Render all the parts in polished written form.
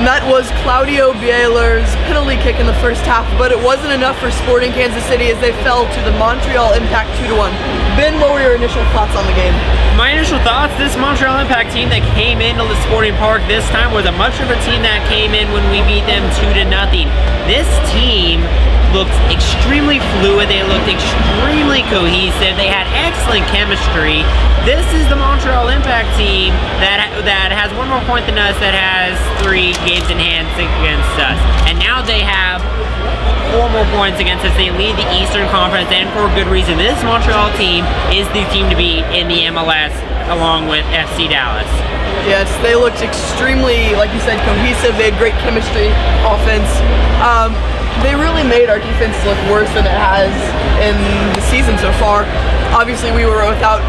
that was Claudio Bieler's penalty kick in the first half, but it wasn't enough for Sporting Kansas City as they fell to the Montreal Impact 2-1. Ben, what were your initial thoughts on the game? My initial thoughts, this Montreal Impact team that came into the Sporting Park this time was a much of a team that came in when we beat them 2-0. This team looked extremely fluid, they looked extremely cohesive, they had excellent chemistry. This is the Montreal Impact team that has one more point than us, that has 3 games in hand against us. And now they have 4 more points against us. They lead the Eastern Conference, and for a good reason. This Montreal team is the team to beat in the MLS, along with FC Dallas. Yes, they looked extremely, like you said, cohesive. They had great chemistry, offense. They really made our defense look worse than it has in the season so far. Obviously, we were without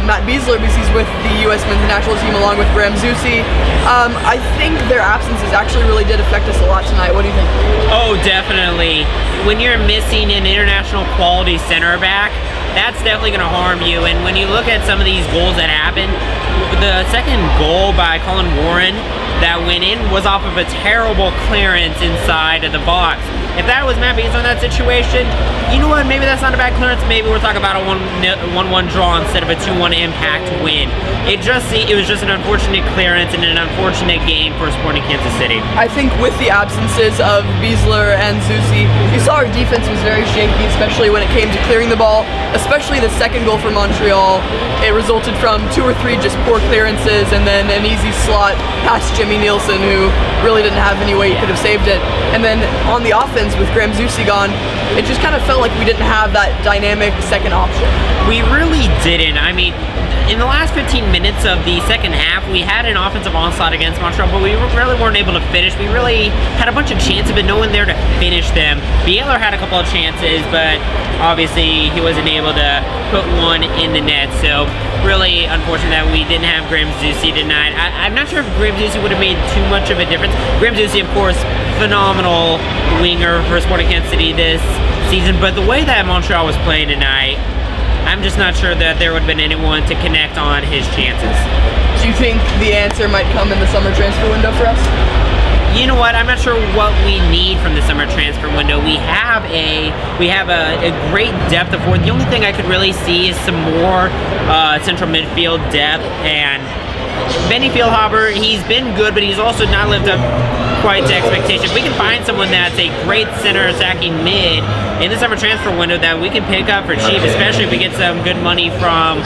Matt Beasler because he's with the U.S. men's national team along with Graham Zusi. I think their absences actually really did affect us a lot tonight. What do you think? Oh, definitely. When you're missing an international quality center back, that's definitely going to harm you. And when you look at some of these goals that happened, the second goal by Colin Warren that went in was off of a terrible clearance inside of the box. If that was Matt Beasler in that situation, you know what, maybe that's not a bad clearance. Maybe we're talking about a 1-1 draw instead of a 2-1 Impact win. It was just an unfortunate clearance and an unfortunate game for Sporting Kansas City. I think with the absences of Beasler and Zusi, you saw our defense was very shaky, especially when it came to clearing the ball, especially the second goal for Montreal. It resulted from 2 or 3 just poor clearances and then an easy slot past Jimmy Nielsen, who really didn't have any way he could have saved it. And then on the offense, with Graham Zusi gone, it just kind of felt like we didn't have that dynamic second option. We really didn't. I mean, in the last 15 minutes of the second half, we had an offensive onslaught against Montreal, but we really weren't able to finish. We really had a bunch of chances, but no one there to finish them. Bieler had a couple of chances, but obviously he wasn't able to put one in the net. So really unfortunate that we didn't have Graham Zusi tonight. I'm not sure if Graham Zusi would have made too much of a difference. Graham Zusi, of course, phenomenal winger for Sporting Kansas City this season, but the way that Montreal was playing tonight, I'm just not sure that there would have been anyone to connect on his chances. Do you think the answer might come in the summer transfer window for us? You know what? I'm not sure what we need from the summer transfer window. We have a great depth of forward. The only thing I could really see is some more central midfield depth, and Benny Fieldhaber, he's been good, but he's also not lived up quite to expectation. If we can find someone that's a great center attacking mid in the summer transfer window that we can pick up for cheap, especially if we get some good money from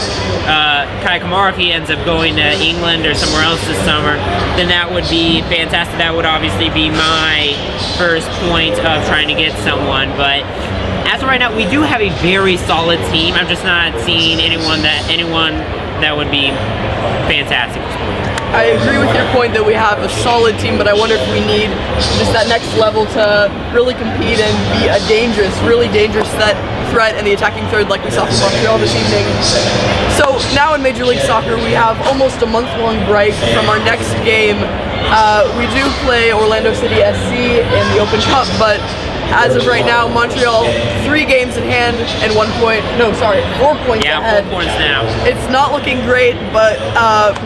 Kai Kamara if he ends up going to England or somewhere else this summer, then that would be fantastic. That would obviously be my first point of trying to get someone, but as of right now, we do have a very solid team. I'm just not seeing anyone that would be fantastic. I agree with your point that we have a solid team, but I wonder if we need just that next level to really compete and be a really dangerous threat in the attacking third like we saw from Montreal this evening. So now in Major League Soccer, we have almost a month-long break from our next game. We do play Orlando City SC in the Open Cup, but as of right now, Montreal 3 games in hand and 4 points ahead. Yeah, 4 points now. It's not looking great, but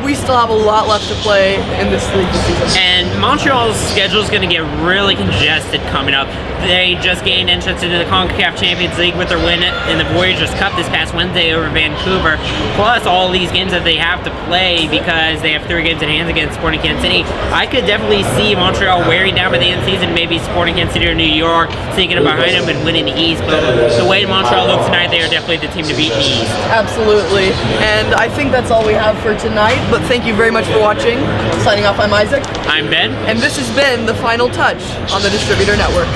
we still have a lot left to play in this league this season. And Montreal's schedule is going to get really congested coming up. They just gained entrance into the CONCACAF Champions League with their win in the Voyageurs Cup this past Wednesday over Vancouver, plus all these games that they have to play because they have 3 games in hand against Sporting Kansas City. I could definitely see Montreal wearing down by the end of the season, maybe Sporting Kansas City or New York sneaking up behind them and winning the East, but the way Montreal looks tonight, they are definitely the team to beat in the East. Absolutely, and I think that's all we have for tonight, but thank you very much for watching. Signing off, I'm Isaac. I'm Ben. And this has been The Final Touch on the Distributor Network.